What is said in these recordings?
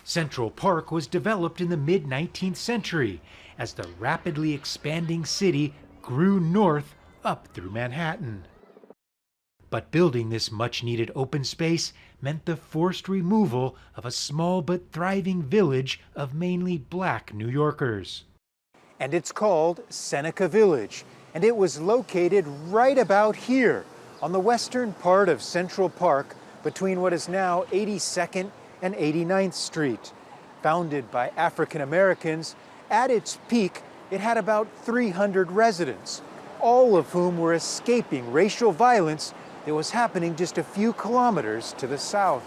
Central Park was developed in the mid-19th century as the rapidly expanding city grew north up through Manhattan. But building this much-needed open space meant the forced removal of a small but thriving village of mainly black New Yorkers. And it's called Seneca Village, and it was located right about here on the western part of Central Park between what is now 82nd and 89th Street. Founded by African Americans, at its peak it had about 300 residents, all of whom were escaping racial violence that was happening just a few kilometers to the south.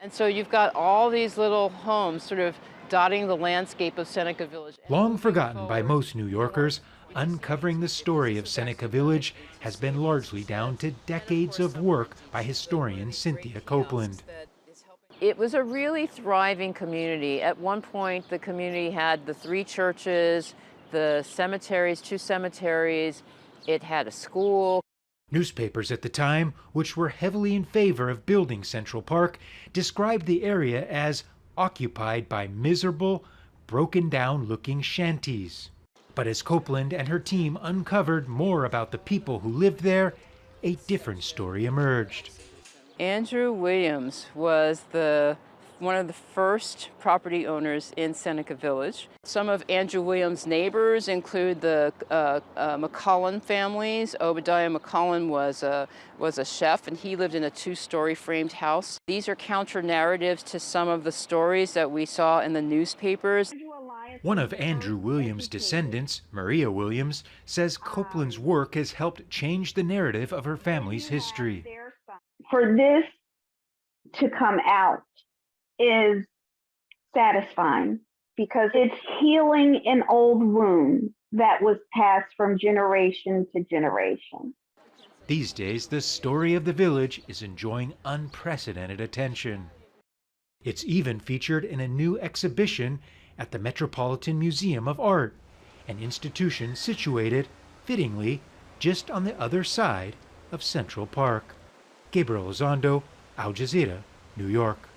And so you've got all these little homes sort of dotting the landscape of Seneca Village. Long forgotten by most New Yorkers, uncovering the story of Seneca Village has been largely down to decades of work by historian Cynthia Copeland. It was a really thriving community. At one point, the community had the 3 churches, the cemeteries, 2 cemeteries. It had a school. Newspapers at the time, which were heavily in favor of building Central Park, described the area as occupied by miserable, broken-down-looking shanties. But as Copeland and her team uncovered more about the people who lived there, a different story emerged. Andrew Williams was one of the first property owners in Seneca Village. Some of Andrew Williams' neighbors include the McCullen families. Obadiah McCullen was a chef, and he lived in a 2-story framed house. These are counter narratives to some of the stories that we saw in the newspapers. One of Andrew Williams' descendants, Maria Williams, says Copeland's work has helped change the narrative of her family's history. For this to come out is satisfying because it's healing an old wound that was passed from generation to generation. These days, the story of the village is enjoying unprecedented attention. It's even featured in a new exhibition at the Metropolitan Museum of Art, an institution situated, fittingly, just on the other side of Central Park. Gabriel Elizondo, Al Jazeera, New York.